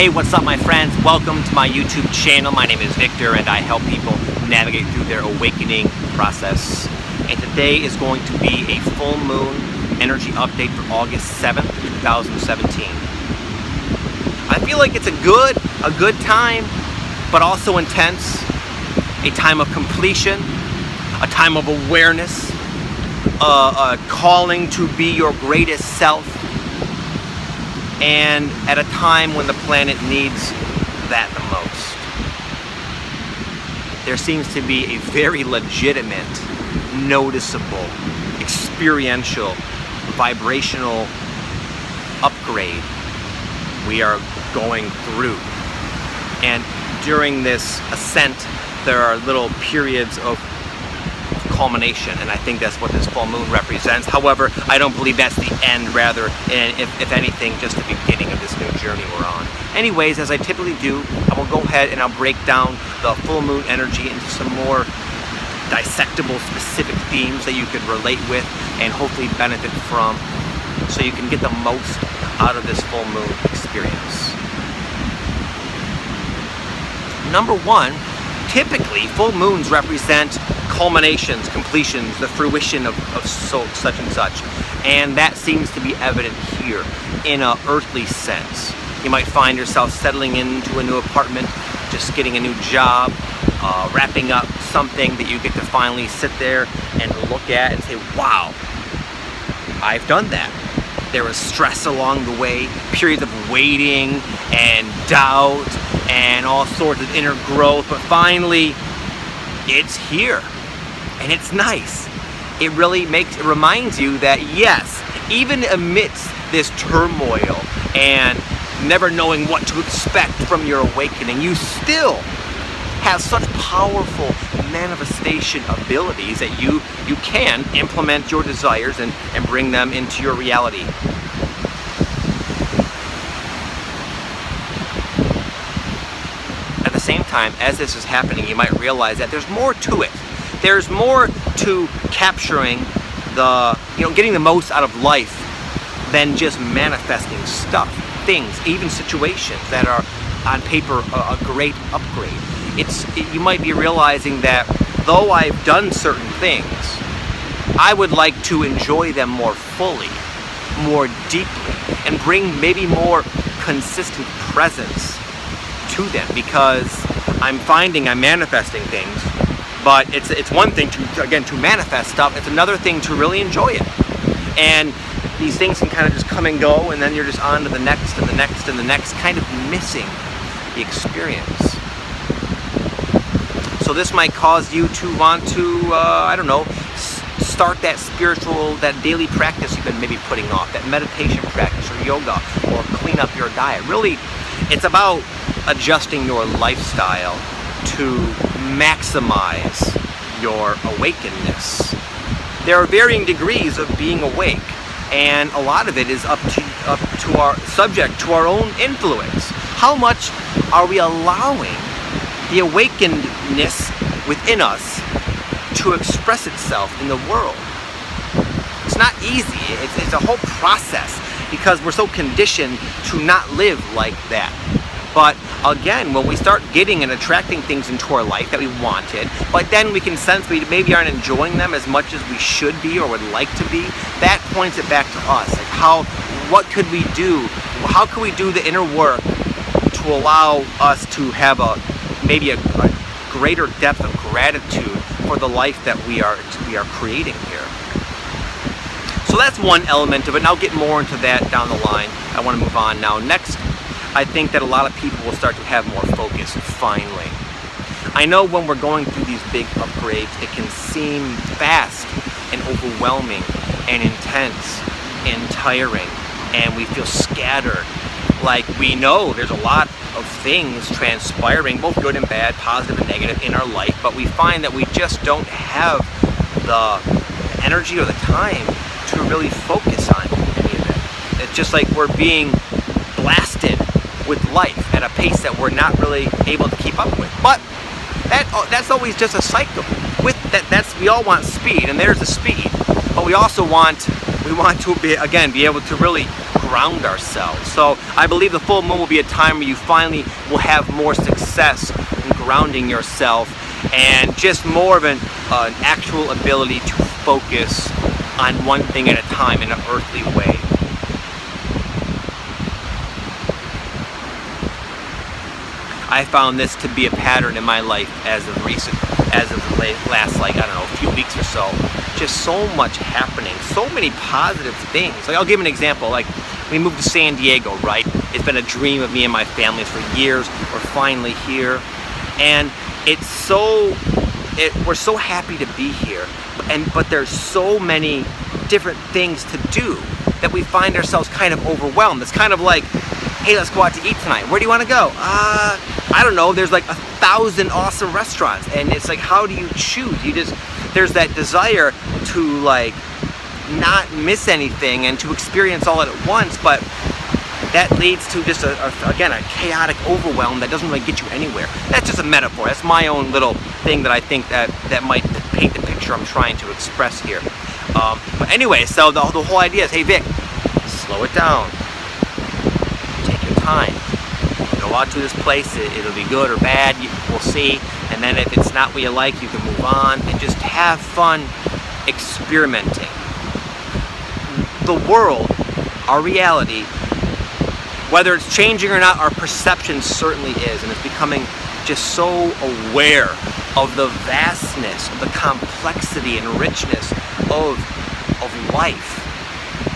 Hey, what's up my friends? Welcome to my YouTube channel. My name is Victor and I help people navigate through their awakening process. And today is going to be a full moon energy update for August 7th, 2017. I feel like it's a good time, but also intense. A time of completion, a time of awareness, a calling to be your greatest self, and at a time when the planet needs that the most. There seems to be a very legitimate, noticeable, experiential, vibrational upgrade we are going through. And during this ascent, there are little periods of culmination, and I think that's what this full moon represents. However, I don't believe that's the end, rather, and if anything, just the beginning of this new journey we're on. Anyways, as I typically do, I will go ahead and I'll break down the full moon energy into some more dissectable, specific themes that you could relate with and hopefully benefit from, so you can get the most out of this full moon experience. Number one, typically full moons represent culminations, completions, the fruition of such and such, and that seems to be evident here in an earthly sense. You might find yourself settling into a new apartment, just getting a new job, wrapping up something that you get to finally sit there and look at and say, wow, I've done that. There was stress along the way, periods of waiting and doubt and all sorts of inner growth, but finally it's here and it's nice. It really reminds you that yes, even amidst this turmoil and never knowing what to expect from your awakening, you still have such powerful manifestation abilities that you can implement your desires and bring them into your reality. At the same time, as this is happening, you might realize that there's more to it. There's more to capturing getting the most out of life than just manifesting stuff, things, even situations that are on paper a great upgrade. You might be realizing that though I've done certain things, I would like to enjoy them more fully, more deeply, and bring maybe more consistent presence to them, because I'm finding I'm manifesting things, but it's one thing to manifest stuff, it's another thing to really enjoy it. And these things can kind of just come and go, and then you're just on to the next and the next and the next, kind of missing the experience. So this might cause you to want to, start that spiritual, that daily practice you've been maybe putting off, that meditation practice or yoga, or clean up your diet. Really, it's about adjusting your lifestyle to maximize your awakeness. There are varying degrees of being awake, and a lot of it is up to our subject, to our own influence. How much are we allowing the awakenedness within us to express itself in the world? It's not easy. It's a whole process, because we're so conditioned to not live like that. But again, when we start getting and attracting things into our life that we wanted, but then we can sense we maybe aren't enjoying them as much as we should be or would like to be, that points it back to us. Like what could we do? How can we do the inner work to allow us to have maybe a greater depth of gratitude for the life that we are creating here? So that's one element of it, and I'll get more into that down the line. I want to move on now. Next, I think that a lot of people will start to have more focus, finally. I know when we're going through these big upgrades, it can seem fast and overwhelming and intense and tiring, and we feel scattered. Like we know there's a lot of things transpiring, both good and bad, positive and negative, in our life, but we find that we just don't have the energy or the time to really focus on any of it. It's just like we're being blasted with life at a pace that we're not really able to keep up with. But that's always just a cycle. With we all want speed, and there's the speed, but we also want to be able to really ground ourselves. So I believe the full moon will be a time where you finally will have more success in grounding yourself and just more of an actual ability to focus on one thing at a time in an earthly way. I found this to be a pattern in my life as of last, like, I don't know, a few weeks or so. Just so much happening, so many positive things. Like, I'll give an example. Like, we moved to San Diego, right? It's been a dream of me and my family for years. We're finally here, and we're so happy to be here. But there's so many different things to do that we find ourselves kind of overwhelmed. It's kind of like, hey, let's go out to eat tonight. Where do you want to go? I don't know. There's like 1,000 awesome restaurants, and it's like, how do you choose? There's that desire to like not miss anything and to experience all at once, but that leads to just again a chaotic overwhelm that doesn't really get you anywhere. That's just a metaphor. That's my own little thing that I think that might paint the picture I'm trying to express here. But anyway, so the whole idea is, hey Vic, slow it down. Take your time. Go out to this place, it'll be good or bad, we'll see, and then if it's not what you like, you can move on and just have fun experimenting. The world, our reality, whether it's changing or not, our perception certainly is, and it's becoming just so aware of the vastness, of the complexity and richness of life.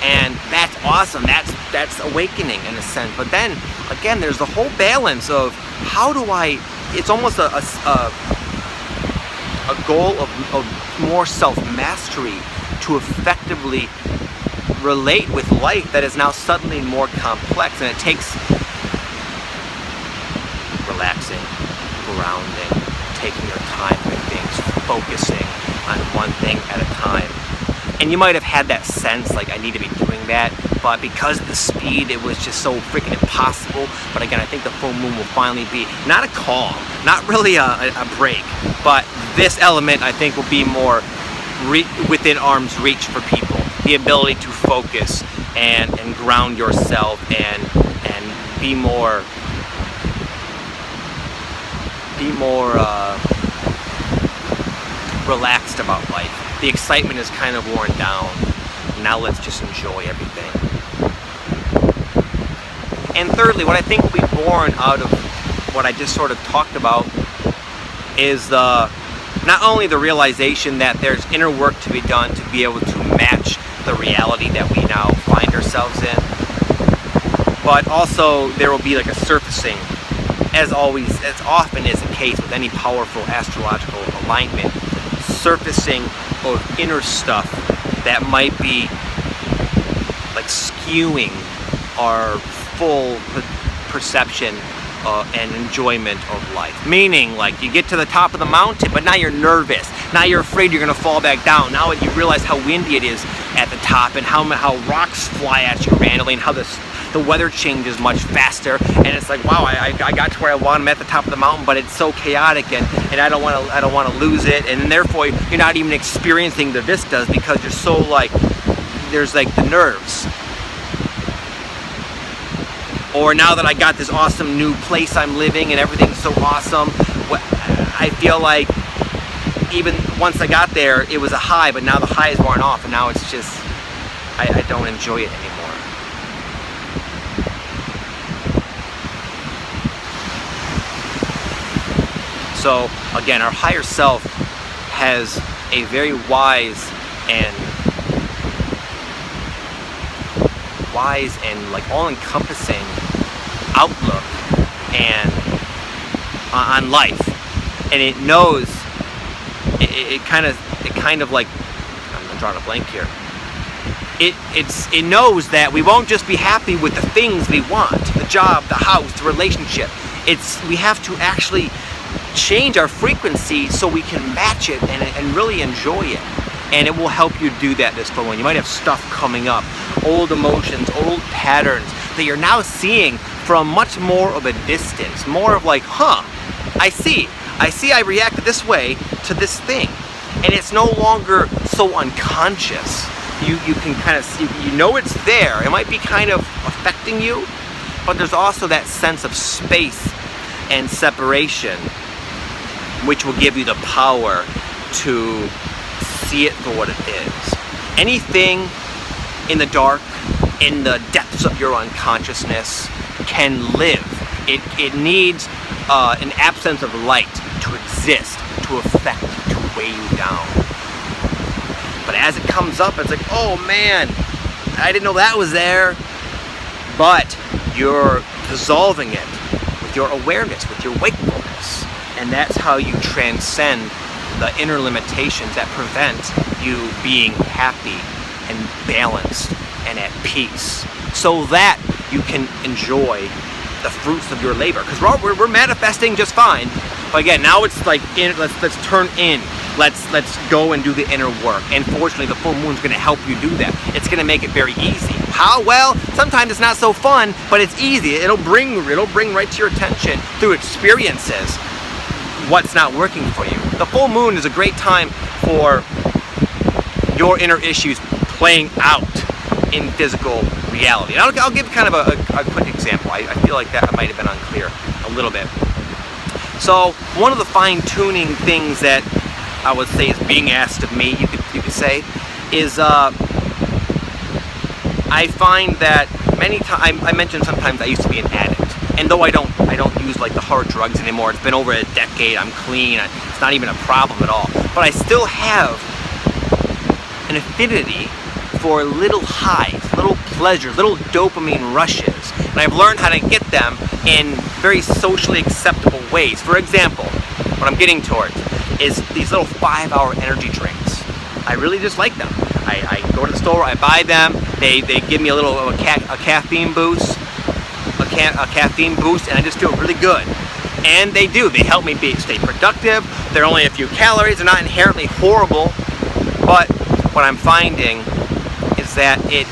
And that's awesome. That's awakening in a sense. But then again, there's the whole balance of how do I? It's almost a goal of more self-mastery to effectively relate with life that is now suddenly more complex, and it takes relaxing, grounding, taking your time with things, focusing on one thing at a time. And you might have had that sense, like, I need to be doing that, but because of the speed, it was just so freaking impossible. But again, I think the full moon will finally be not a calm, not really a break, but this element, I think, will be more within arm's reach for people. The ability to focus and ground yourself and be more relaxed about life. The excitement is kind of worn down. Now let's just enjoy everything. And thirdly, what I think will be born out of what I just sort of talked about is not only the realization that there's inner work to be done to be able to match the reality that we now find ourselves in, but also there will be like a surfacing, as often is the case with any powerful astrological alignment, surfacing of inner stuff that might be like skewing our full perception and enjoyment of life. Meaning, like, you get to the top of the mountain, but now you're nervous. Now you're afraid you're going to fall back down. Now you realize how windy it is at the top, and how rocks fly at you randomly, and how the weather changes much faster. And it's like, wow, I got to where I want. I'm at the top of the mountain, but it's so chaotic, and I don't want to lose it. And therefore, you're not even experiencing the vistas because you're so like, there's like the nerves. Or now that I got this awesome new place I'm living and everything's so awesome, I feel like even once I got there, it was a high, but now the high is worn off, and now it's just, I don't enjoy it anymore. So again, our higher self has a very wise and like all-encompassing outlook and on life, and it knows it kind of like, I'm drawing a blank here. It knows that we won't just be happy with the things we want, the job, the house, the relationship. We have to actually change our frequency so we can match it and really enjoy it. And it will help you do that this full moon. You might have stuff coming up, old emotions, old patterns that you're now seeing from much more of a distance, more of like, I see I reacted this way to this thing. And it's no longer so unconscious. you can kind of see, you know it's there. It might be kind of affecting you, but there's also that sense of space and separation, which will give you the power to see it for what it is. Anything in the dark, in the depths of your unconsciousness, can live. It needs an absence of light to exist, to affect, to weigh you down. But as it comes up, it's like, oh man, I didn't know that was there. But you're dissolving it with your awareness, with your wakefulness. And that's how you transcend the inner limitations that prevent you being happy and balanced and at peace, so that you can enjoy the fruits of your labor. Because we're manifesting just fine, but again, now it's like let's turn in. Let's go and do the inner work. And fortunately, the full moon's going to help you do that. It's going to make it very easy. How? Well, sometimes it's not so fun, but it's easy. It'll bring right to your attention through experiences what's not working for you. The full moon is a great time for your inner issues playing out in physical reality. And I'll give kind of a quick example. I feel like that might have been unclear a little bit. So one of the fine-tuning things that I would say is being asked of me, you could say, is I find that many times, I mentioned sometimes I used to be an addict. And though I don't use like the hard drugs anymore, it's been over a decade, I'm clean, it's not even a problem at all. But I still have an affinity for little highs, little pleasures, little dopamine rushes. And I've learned how to get them in very socially acceptable ways. For example, what I'm getting towards is these little 5-hour energy drinks. I really just like them. I go to the store, I buy them, they give me a little a caffeine boost. A caffeine boost, and I just feel really good. And they help me stay productive. They're only a few calories, they're not inherently horrible, but what I'm finding is that it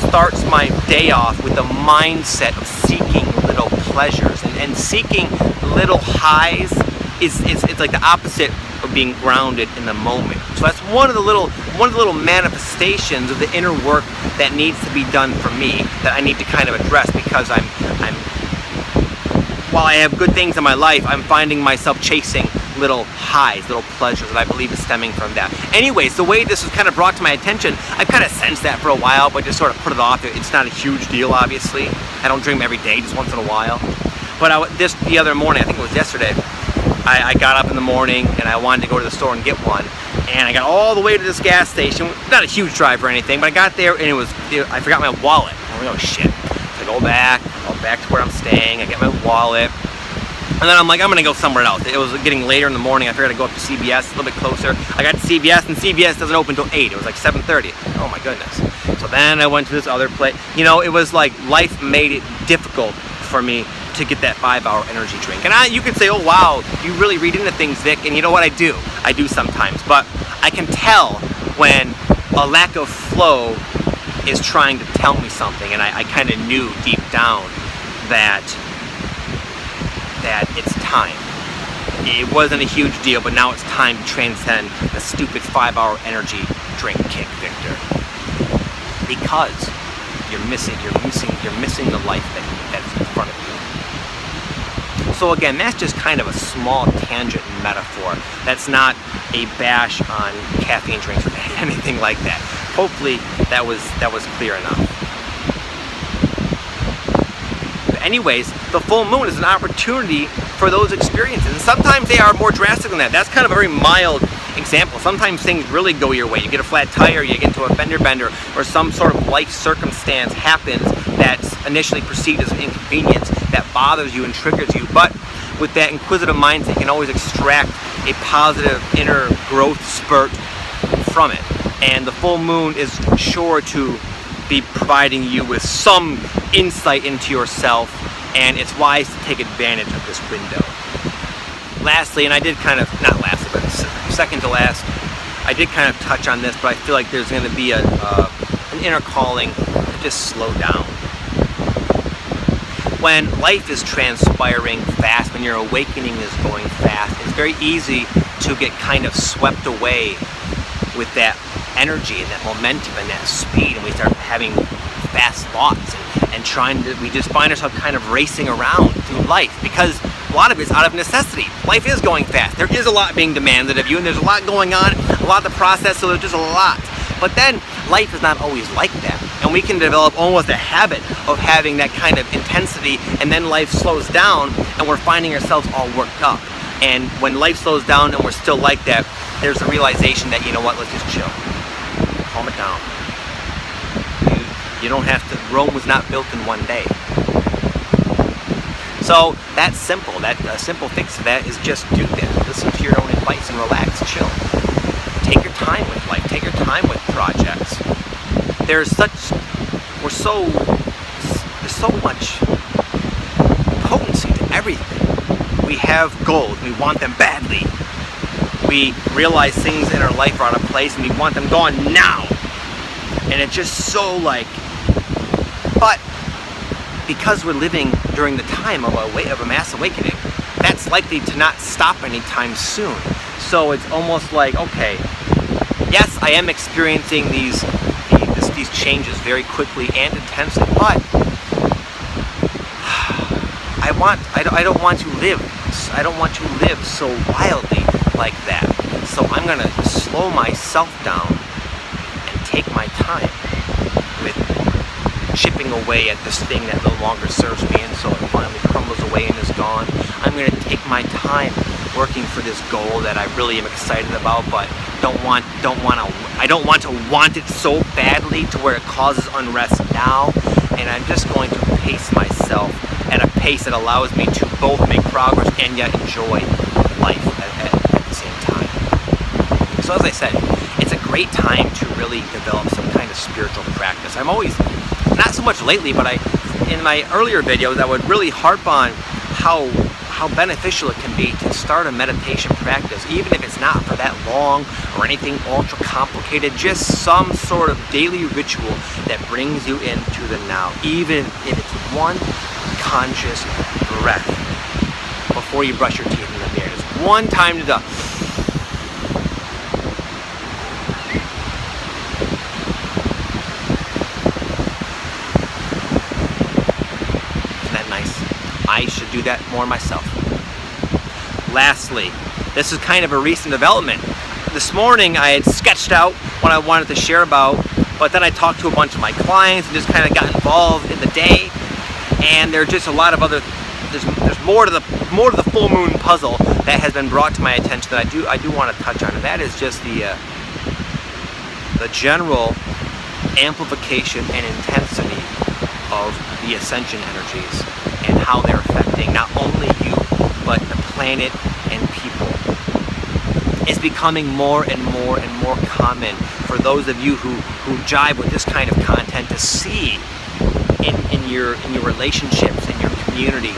starts my day off with the mindset of seeking little pleasures, and seeking little highs it's like the opposite of being grounded in the moment. So that's one of the little manifestations of the inner work that needs to be done for me, that I need to kind of address, because I'm while I have good things in my life, I'm finding myself chasing little highs, little pleasures that I believe is stemming from that. Anyways, the way this was kind of brought to my attention, I've kind of sensed that for a while, but just sort of put it off. It's not a huge deal, obviously. I don't drink them every day, just once in a while. But the other morning, I think it was yesterday, I got up in the morning and I wanted to go to the store and get one. And I got all the way to this gas station, not a huge drive or anything, but I got there and I forgot my wallet. I'm like, oh shit. So I go back to where I'm staying, I get my wallet. And then I'm like, I'm gonna go somewhere else. It was getting later in the morning. I figured I'd go up to CVS, a little bit closer. I got to CVS, and CVS doesn't open until 8. It was like 7:30. Oh my goodness. So then I went to this other place. You know, it was like life made it difficult for me to get that 5-hour energy drink. And you could say, oh wow, you really read into things, Vic. And you know what, I do sometimes. But I can tell when a lack of flow is trying to tell me something. And I kind of knew deep down that it's time. It wasn't a huge deal, but now it's time to transcend the stupid 5-hour energy drink kick, Victor. Because you're missing the life that's in front of you. So again, that's just kind of a small tangent metaphor. That's not a bash on caffeine drinks or anything like that. Hopefully that was clear enough. But anyways, the full moon is an opportunity for those experiences. And sometimes they are more drastic than that. That's kind of a very mild example. Sometimes things really go your way. You get a flat tire, you get into a fender bender, or some sort of life circumstance happens that's initially perceived as an inconvenience that bothers you and triggers you. But with that inquisitive mindset, you can always extract a positive inner growth spurt from it. And the full moon is sure to be providing you with some insight into yourself, and it's wise to take advantage of this window. Lastly, and I did kind of, not lastly, but second to last, I did kind of touch on this, but I feel like there's going to be an inner calling to just slow down. When life is transpiring fast, when your awakening is going fast, it's very easy to get kind of swept away with that energy and that momentum and that speed, and we start having fast thoughts and we just find ourselves kind of racing around through life, because a lot of it's out of necessity. Life is going fast. There is a lot being demanded of you, and there's a lot going on, a lot to process, so there's just a lot. But then life is not always like that, and we can develop almost a habit of having that kind of intensity, and then life slows down and we're finding ourselves all worked up. And when life slows down and we're still like that, there's a realization that, you know what, let's just chill. Calm it down. You don't have to, Rome was not built in one day. So that's simple. A simple fix to that is just do that. Listen to your own advice and relax, chill. Take your time with life. Take your time with projects. There's so much potency to everything. We have goals. We want them badly. We realize things in our life are out of place and we want them gone now. And it's just so but because we're living during the time of a mass awakening, that's likely to not stop anytime soon. So it's almost like, okay, yes, I am experiencing these changes very quickly and intensely, but I don't want to live so wildly like that. So I'm gonna slow myself down and take my time with chipping away at this thing that no longer serves me, and so it finally crumbles away and is gone. I'm going to take my time working for this goal that I really am excited about, but I don't want to want it so badly to where it causes unrest now. And I'm just going to pace myself at a pace that allows me to both make progress and yet enjoy life at the same time. So as I said, it's a great time to really develop some kind of spiritual practice. I'm always, not so much lately, but in my earlier videos, I would really harp on how beneficial it can be to start a meditation practice, even if it's not for that long or anything ultra complicated, just some sort of daily ritual that brings you into the now, even if it's one conscious breath before you brush your teeth in the mirror. Just one time to do. I should do that more myself. Lastly, this is kind of a recent development. This morning I had sketched out what I wanted to share about, but then I talked to a bunch of my clients and just kind of got involved in the day. And there's just a lot of other, there's more to the full moon puzzle that has been brought to my attention that I do want to touch on, and that is just the general amplification and intensity of the Ascension energies and how they're affecting not only you, but the planet and people. It's becoming more and more and more common for those of you who jive with this kind of content to see in your relationships, in your community,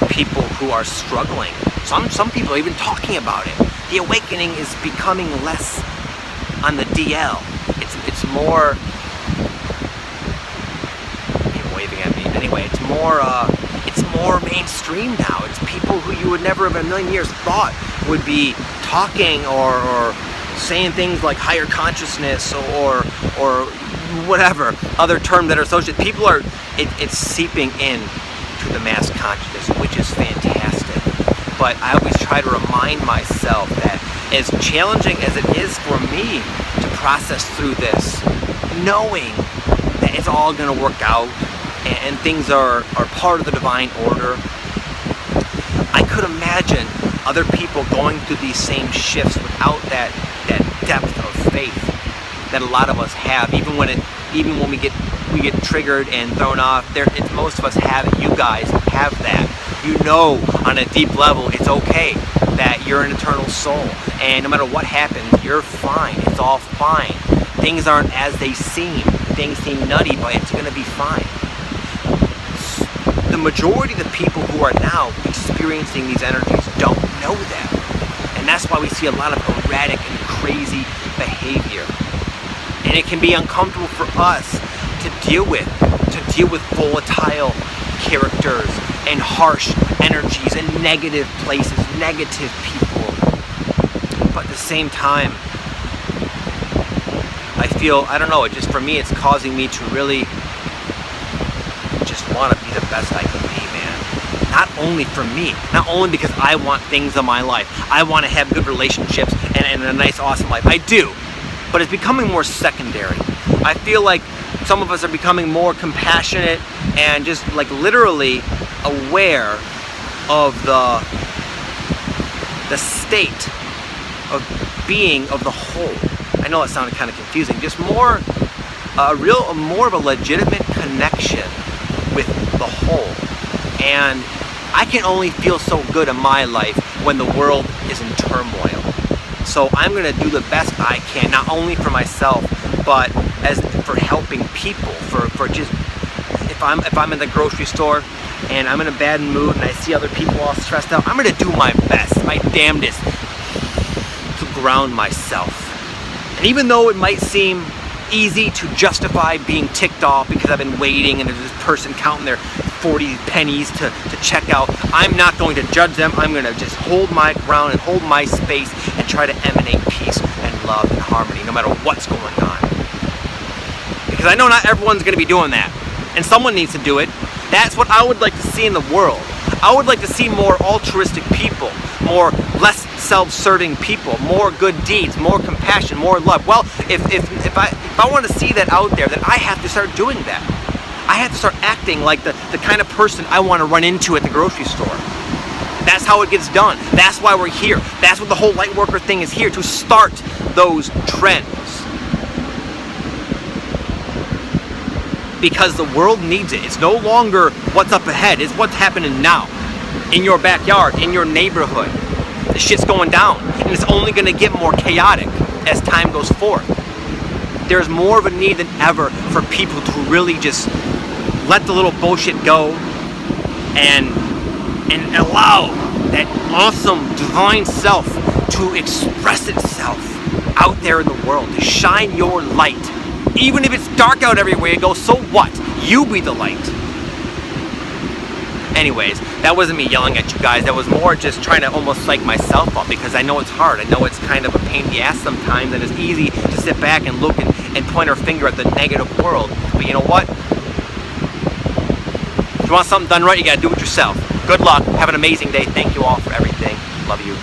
people who are struggling. Some people are even talking about it. The awakening is becoming less on the DL. It's more. People waving at me. Anyway, it's more mainstream now. It's people who you would never have in a million years thought would be talking or saying things like higher consciousness or whatever other term that are associated. People are, it's seeping in to the mass consciousness, which is fantastic. But I always try to remind myself that as challenging as it is for me to process through this, knowing that it's all going to work out and things are part of the divine order, I could imagine other people going through these same shifts without that depth of faith that a lot of us have. Even when we get triggered and thrown off, most of us have it. You guys have that. You know on a deep level it's okay, that you're an eternal soul, and no matter what happens, you're fine. It's all fine. Things aren't as they seem. Things seem nutty, but it's going to be fine. The majority of the people who are now experiencing these energies don't know them. And that's why we see a lot of erratic and crazy behavior. And it can be uncomfortable for us to deal with volatile characters and harsh energies and negative places, negative people. But at the same time, I feel, I don't know, it just, for me, it's causing me to really just want to be the best I can be, man. Not only for me, not only because I want things in my life, I want to have good relationships and a nice, awesome life. I do, but it's becoming more secondary. I feel like some of us are becoming more compassionate and just like literally aware of the state of being of the whole. I know that sounded kind of confusing. Just more of a legitimate connection with the whole. And I can only feel so good in my life when the world is in turmoil. So I'm gonna do the best I can, not only for myself, but as for helping people. For just, if I'm in the grocery store and I'm in a bad mood and I see other people all stressed out, I'm gonna do my best, my damnedest, to ground myself. And even though it might seem easy to justify being ticked off because I've been waiting and there's this person counting their 40 pennies to check out, I'm not going to judge them. I'm going to just hold my ground and hold my space and try to emanate peace and love and harmony no matter what's going on. Because I know not everyone's going to be doing that. And someone needs to do it. That's what I would like to see in the world. I would like to see more altruistic people, more less self-serving people, more good deeds, more compassion, more love. Well, if I want to see that out there, then I have to start doing that. I have to start acting like the kind of person I want to run into at the grocery store. That's how it gets done. That's why we're here. That's what the whole Lightworker thing is here, to start those trends. Because the world needs it. It's no longer what's up ahead. It's what's happening now. In your backyard, in your neighborhood. The shit's going down. And it's only going to get more chaotic as time goes forth. There's more of a need than ever for people to really just let the little bullshit go and allow that awesome divine self to express itself out there in the world, to shine your light. Even if it's dark out everywhere, you go, so what? You be the light. Anyways, that wasn't me yelling at you guys. That was more just trying to almost psych myself up, because I know it's hard. I know it's kind of a pain in the ass sometimes, and it's easy to sit back and look and point our finger at the negative world. But you know what? If you want something done right, you gotta do it yourself. Good luck. Have an amazing day. Thank you all for everything. Love you.